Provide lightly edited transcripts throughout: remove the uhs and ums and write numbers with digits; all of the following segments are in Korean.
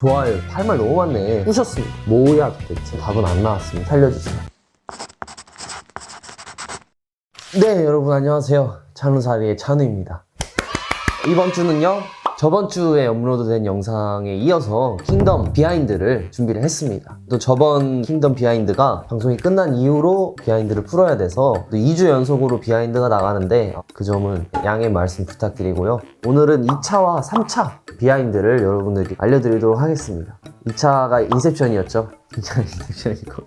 좋아요. 할 말 너무 많네. 부셨습니다. 뭐야 도대체? 답은 안 나왔습니다. 살려주세요. 네, 여러분 안녕하세요. 찬우사리의 찬우입니다. 이번 주는요, 저번 주에 업로드된 영상에 이어서 킹덤 비하인드를 준비를 했습니다. 또 저번 킹덤 비하인드가 방송이 끝난 이후로 비하인드를 풀어야 돼서 또 2주 연속으로 비하인드가 나가는데 그 점은 양해 말씀 부탁드리고요. 오늘은 2차와 3차 비하인드를 여러분들께 알려드리도록 하겠습니다. 2차가 인셉션이었죠. 2차가 인셉션이고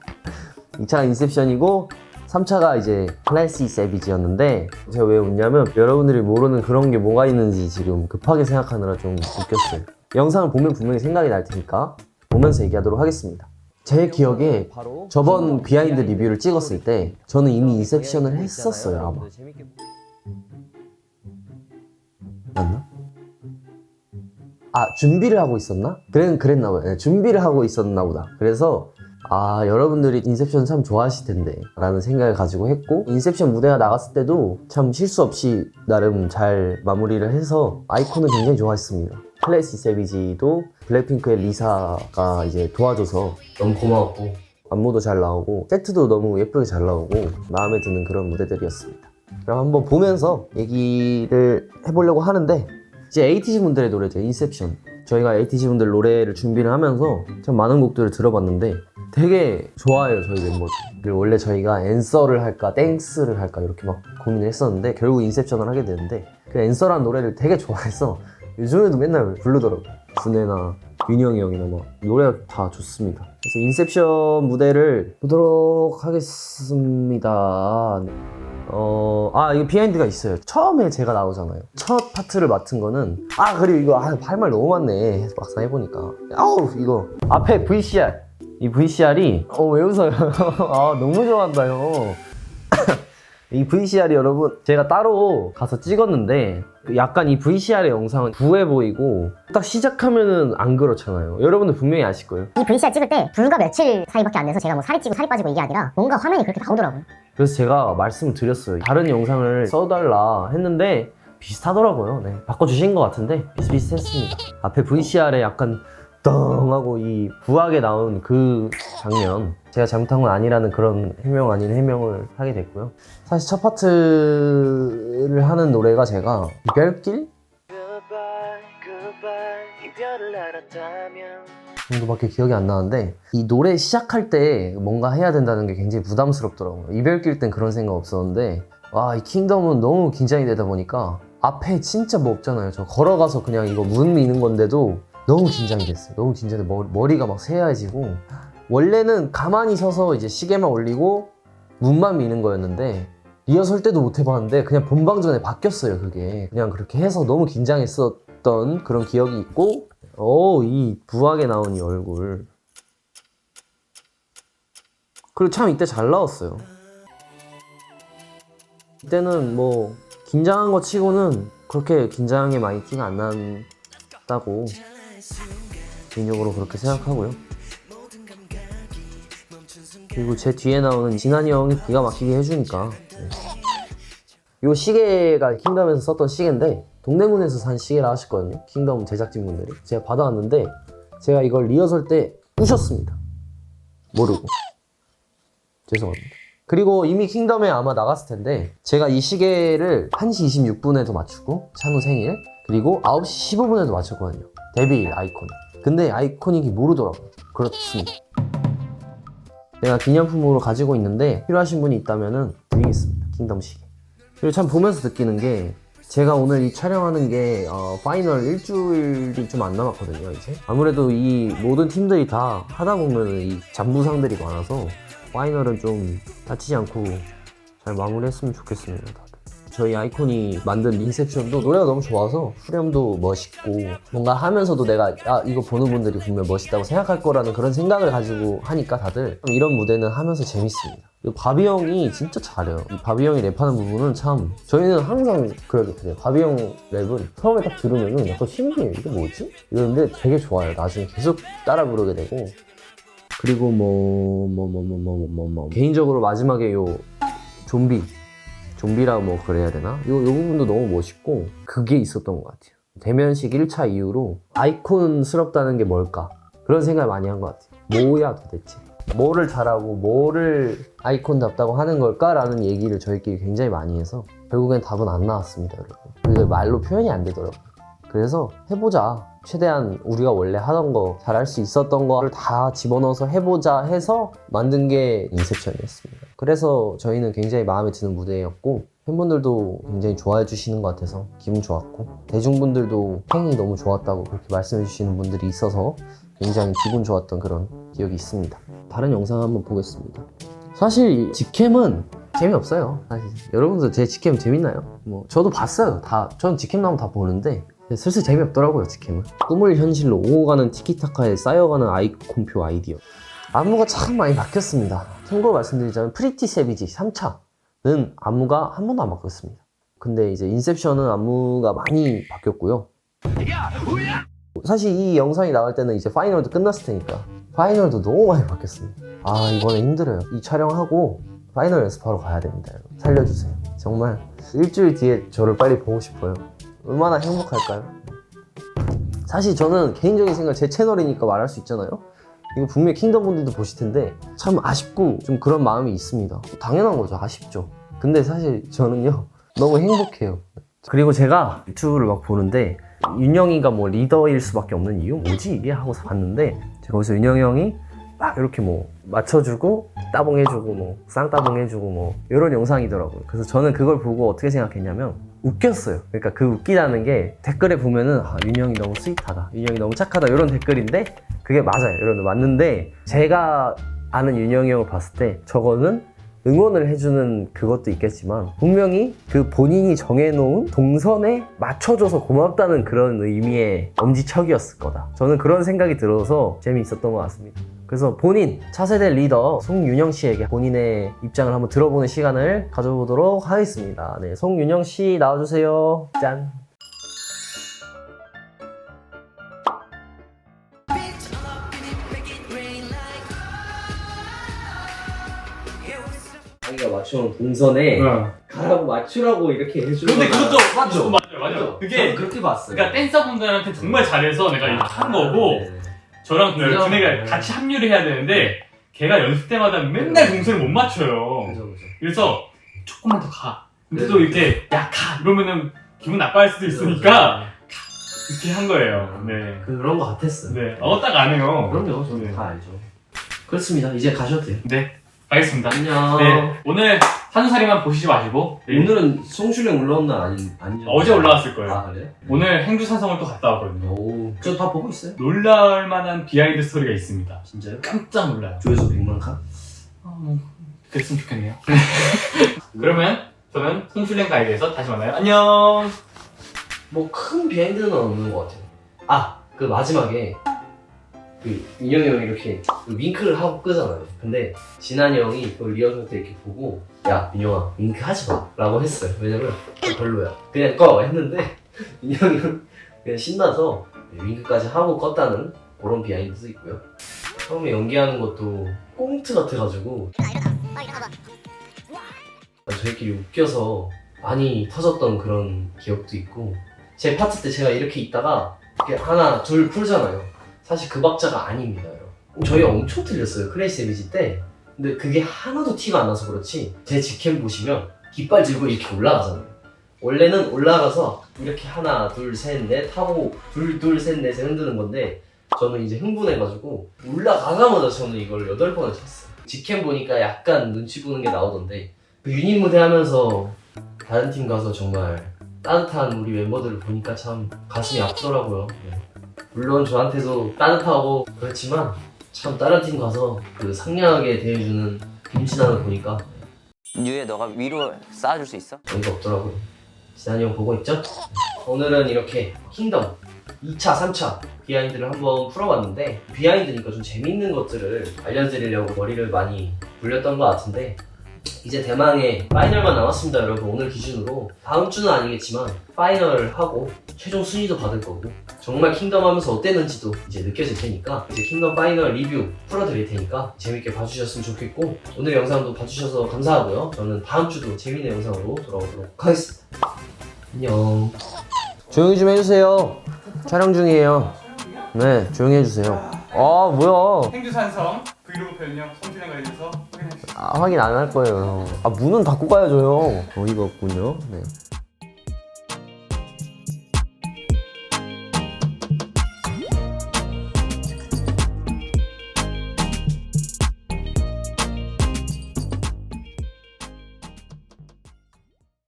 2차가 인셉션이고 3차가 이제 클래시 세비지였는데, 제가 왜 웃냐면 여러분들이 모르는 그런 게 뭐가 있는지 지금 급하게 생각하느라 좀 웃겼어요. 영상을 보면 분명히 생각이 날 테니까 보면서 얘기하도록 하겠습니다. 제 기억에 저번 비하인드 리뷰를 찍었을 때 저는 이미 인셉션을 했었어요, 아마. 맞나? 아, 준비를 하고 있었나? 그랬나 봐요. 네, 준비를 하고 있었나 보다. 그래서 여러분들이 인셉션 참 좋아하실 텐데 라는 생각을 가지고 했고, 인셉션 무대가 나갔을 때도 참 실수 없이 나름 잘 마무리를 해서 아이콘을 굉장히 좋아했습니다. 클래시 세비지도 블랙핑크의 리사가 이제 도와줘서 너무 고마웠고, 안무도 잘 나오고 세트도 너무 예쁘게 잘 나오고 마음에 드는 그런 무대들이었습니다. 그럼 한번 보면서 얘기를 해보려고 하는데, 이제 에이티즈 분들의 노래죠, 인셉션. 저희가 에이티즈 분들 노래를 준비를 하면서 참 많은 곡들을 들어봤는데 되게 좋아요, 저희 멤버들. 그리고 원래 저희가 앤서를 할까 땡스를 할까 이렇게 막 고민을 했었는데 결국 인셉션을 하게 되는데, 그 앤서라는 노래를 되게 좋아해서 요즘에도 맨날 부르더라고요. 준혜나 윤영이 형이나 막 노래가 다 좋습니다. 그래서 인셉션 무대를 보도록 하겠습니다. 이거 비하인드가 있어요. 처음에 제가 나오잖아요. 첫 파트를 맡은 거는 그리고 이거 할 말 너무 많네, 막상 해보니까. 이거 앞에 VCR, 이 VCR이 왜 웃어요? 너무 좋아한다요. 이 VCR이 여러분 제가 따로 가서 찍었는데, 약간 이 VCR의 영상은 부해 보이고 딱 시작하면은 안 그렇잖아요. 여러분들 분명히 아실 거예요. 이 VCR 찍을 때 불과 며칠 사이밖에 안 돼서 제가 뭐 살이 찌고 살이 빠지고 이게 아니라 뭔가 화면이 그렇게 나오더라고요. 그래서 제가 말씀을 드렸어요. 다른 영상을 써달라 했는데 비슷하더라고요. 네, 바꿔주신 것 같은데 비슷비슷했습니다. 앞에 VCR에 약간 덩 하고 이 부하게 나온 그 장면, 제가 잘못한 건 아니라는 그런 해명 아닌 해명을 하게 됐고요. 사실 첫 파트를 하는 노래가 제가 이별길? 정도밖에 기억이 안 나는데, 이 노래 시작할 때 뭔가 해야 된다는 게 굉장히 부담스럽더라고요. 이별길 땐 그런 생각 없었는데, 이 킹덤은 너무 긴장이 되다 보니까 앞에 진짜 뭐 없잖아요. 저 걸어가서 그냥 이거 문 미는 건데도 너무 긴장이 됐어요. 너무 긴장돼. 머리가 막 새하얘지고, 원래는 가만히 서서 이제 시계만 올리고 문만 미는 거였는데 리허설 때도 못 해봤는데 그냥 본방 전에 바뀌었어요. 그게 그냥 그렇게 해서 너무 긴장했었던 그런 기억이 있고, 이 부하게 나온 이 얼굴, 그리고 참 이때 잘 나왔어요. 이때는 뭐 긴장한 거 치고는 그렇게 긴장이 많이 티가 안 난다고 개인적으로 그렇게 생각하고요. 그리고 제 뒤에 나오는 진한이 형이 기가 막히게 해주니까. 이 시계가 킹덤에서 썼던 시계인데 동대문에서 산 시계라 하셨거든요, 킹덤 제작진분들이. 제가 받아왔는데 제가 이걸 리허설 때 부셨습니다. 모르고. 죄송합니다. 그리고 이미 킹덤에 아마 나갔을 텐데 제가 이 시계를 1시 26분에도 맞추고, 찬우 생일, 그리고 9시 15분에도 맞췄거든요, 데뷔 아이콘. 근데 아이코닉이 모르더라고요. 그렇습니다. 내가 기념품으로 가지고 있는데 필요하신 분이 있다면 드리겠습니다, 킹덤 시계. 그리고 참 보면서 느끼는 게, 제가 오늘 이 촬영하는 게 파이널 일주일이 좀 안 남았거든요. 이제 아무래도 이 모든 팀들이 다 하다 보면 이 잡무상들이 많아서 파이널은 좀 다치지 않고 잘 마무리했으면 좋겠습니다, 다들. 저희 아이콘이 만든 인셉션도 노래가 너무 좋아서 후렴도 멋있고, 뭔가 하면서도 내가 이거 보는 분들이 분명 멋있다고 생각할 거라는 그런 생각을 가지고 하니까 다들 이런 무대는 하면서 재밌습니다. 그리고 바비 형이 진짜 잘해요. 이 바비 형이 랩하는 부분은 참, 저희는 항상 그러게 돼요. 바비 형 랩은 처음에 딱 들으면은 약간 신기해요. 이게 뭐지? 이러는데 되게 좋아요. 나중에 계속 따라 부르게 되고. 그리고 개인적으로 마지막에 요 좀비라고 뭐 그래야 되나? 요 부분도 너무 멋있고, 그게 있었던 것 같아요. 대면식 1차 이후로 아이콘스럽다는 게 뭘까? 그런 생각을 많이 한 것 같아요. 뭐야 도대체 뭐를 잘하고 뭐를 아이콘답다고 하는 걸까라는 얘기를 저희끼리 굉장히 많이 해서 결국엔 답은 안 나왔습니다, 여러분. 그게 말로 표현이 안 되더라고요. 그래서 해보자. 최대한 우리가 원래 하던 거 잘할 수 있었던 거를 다 집어넣어서 해보자 해서 만든 게 인셉션이었습니다. 그래서 저희는 굉장히 마음에 드는 무대였고 팬분들도 굉장히 좋아해 주시는 것 같아서 기분 좋았고 대중분들도 팽이 너무 좋았다고 그렇게 말씀해 주시는 분들이 있어서 굉장히 기분 좋았던 그런 기억이 있습니다. 다른 영상 한번 보겠습니다. 사실 직캠은 재미없어요. 사실 여러분들 제 직캠 재밌나요? 뭐 저도 봤어요. 전 직캠 나오면 다 보는데 슬슬 재미없더라고요. 직캠은 꿈을 현실로 오고가는 티키타카에 쌓여가는 아이콘표 아이디어. 안무가 참 많이 바뀌었습니다. 참고로 말씀드리자면 프리티 세비지 3차는 안무가 한 번도 안 바뀌었습니다. 근데 이제 인셉션은 안무가 많이 바뀌었고요. 사실 이 영상이 나갈 때는 이제 파이널도 끝났을 테니까 파이널도 너무 많이 바뀌었습니다. 아 이번에 힘들어요. 이 촬영하고 파이널 연습하러 가야 됩니다. 여러분. 살려주세요. 정말 일주일 뒤에 저를 빨리 보고 싶어요. 얼마나 행복할까요? 사실 저는 개인적인 생각, 제 채널이니까 말할 수 있잖아요. 이거 분명히 킹덤 분들도 보실 텐데 참 아쉽고 좀 그런 마음이 있습니다. 당연한 거죠. 아쉽죠. 근데 사실 저는요 너무 행복해요. 그리고 제가 유튜브를 막 보는데 윤영이가 뭐 리더일 수밖에 없는 이유? 뭐지 이게? 하고 봤는데 제가 거기서 윤영이 형이 막 이렇게 뭐 맞춰주고 따봉해주고 뭐 쌍따봉해주고 뭐 이런 영상이더라고요. 그래서 저는 그걸 보고 어떻게 생각했냐면 웃겼어요. 그러니까 그 웃기다는 게 댓글에 보면은 아, 윤영이 너무 스윗하다, 윤영이 너무 착하다 이런 댓글인데 그게 맞아요. 여러분들 맞는데 제가 아는 윤영이 형을 봤을 때 저거는 응원을 해주는 그것도 있겠지만 분명히 그 본인이 정해놓은 동선에 맞춰줘서 고맙다는 그런 의미의 엄지척이었을 거다. 저는 그런 생각이 들어서 재미있었던 것 같습니다. 그래서 본인 차세대 리더 송윤영 씨에게 본인의 입장을 한번 들어보는 시간을 가져보도록 하겠습니다. 네, 송윤영 씨 나와주세요. 짠. 자기가 맞춰놓은 동선에 가라고 맞추라고 이렇게 해주는 근데 거잖아. 그것도 맞죠? 맞아요. 그게 그렇게 봤어요. 그러니까 댄서분들한테 정말 잘해서 내가 이렇게 한 거고 네. 저랑 그죠? 준혜가 같이 합류를 해야 되는데 걔가 연습 때마다 맨날 동선을 못 맞춰요. 그죠. 그래서 조금만 더 가. 근데 또 이렇게 야 가 이러면은 기분 나빠할 수도 있으니까 이렇게 한 거예요. 네. 그런 거 같았어요. 네. 딱 안 해요. 그럼요, 저는 네. 다 알죠. 그렇습니다. 이제 가셔도 돼요. 네. 알겠습니다. 안녕. 네. 오늘 한우살이만 보시지 마시고 네. 오늘은 송출행 올라온 날 아니죠? 어제 올라왔을 거예요. 아 그래? 오늘 행주산성을 또 갔다 왔거든요. 오, 저 다 보고 있어요. 놀랄 만한 비하인드 스토리가 있습니다. 진짜요? 깜짝 놀라요. 조회수 100만 칸? 그랬으면 좋겠네요. 그러면 저는 송출랭 가이드에서 다시 만나요. 안녕. 뭐 큰 비하인드는 없는 것 같아요. 아, 그 마지막에 그 민영이 형이 이렇게 윙크를 하고 끄잖아요. 근데 진한이 형이 그 리허설 때 이렇게 보고 야 민영아 윙크 하지 마 라고 했어요. 왜냐면 별로야 그냥 꺼 했는데 민영이 형 그냥 신나서 윙크까지 하고 껐다는 그런 비하인드도 있고요. 처음에 연기하는 것도 꽁트 같아가지고 저희끼리 웃겨서 많이 터졌던 그런 기억도 있고 제 파트 때 제가 이렇게 있다가 이렇게 하나 둘 풀잖아요. 사실 그 박자가 아닙니다, 여러분. 저희 엄청 틀렸어요, 크레이지 데미지 때. 근데 그게 하나도 티가 안 나서 그렇지 제 직캠 보시면 깃발 들고 이렇게 올라가잖아요. 원래는 올라가서 이렇게 하나 둘 셋 넷 하고 둘 셋 넷에 흔드는 건데 저는 이제 흥분해가지고 올라가자마자 저는 이걸 8번을 쳤어요. 직캠 보니까 약간 눈치 보는 게 나오던데 그 유닛 무대 하면서 다른 팀 가서 정말 따뜻한 우리 멤버들을 보니까 참 가슴이 아프더라고요. 네. 물론 저한테도 따뜻하고 그렇지만 참 다른 팀 가서 그 상냥하게 대해주는 김진환을 보니까 뉴에 너가 위로 쌓아줄 수 있어? 어이가 없더라고요. 진환이 형 보고 있죠? 오늘은 이렇게 킹덤 2차, 3차 비하인드를 한번 풀어봤는데 비하인드니까 좀 재밌는 것들을 알려드리려고 머리를 많이 굴렸던 것 같은데 이제 대망의 파이널만 남았습니다, 여러분. 오늘 기준으로 다음 주는 아니겠지만 파이널을 하고 최종 순위도 받을 거고 정말 킹덤 하면서 어땠는지도 이제 느껴질 테니까 이제 킹덤 파이널 리뷰 풀어드릴 테니까 재밌게 봐주셨으면 좋겠고 오늘 영상도 봐주셔서 감사하고요. 저는 다음 주도 재밌는 영상으로 돌아오도록 하겠습니다. 안녕. 조용히 좀 해주세요. 촬영 중이에요. 네, 조용히 해주세요. 아 뭐야? 행주산성 브이로그 변형 성진행 관련해서 확인해 주시죠. 아, 확인 안 할 거예요 형. 아 문은 닫고 가야죠 형. 어이가 없군요. 네.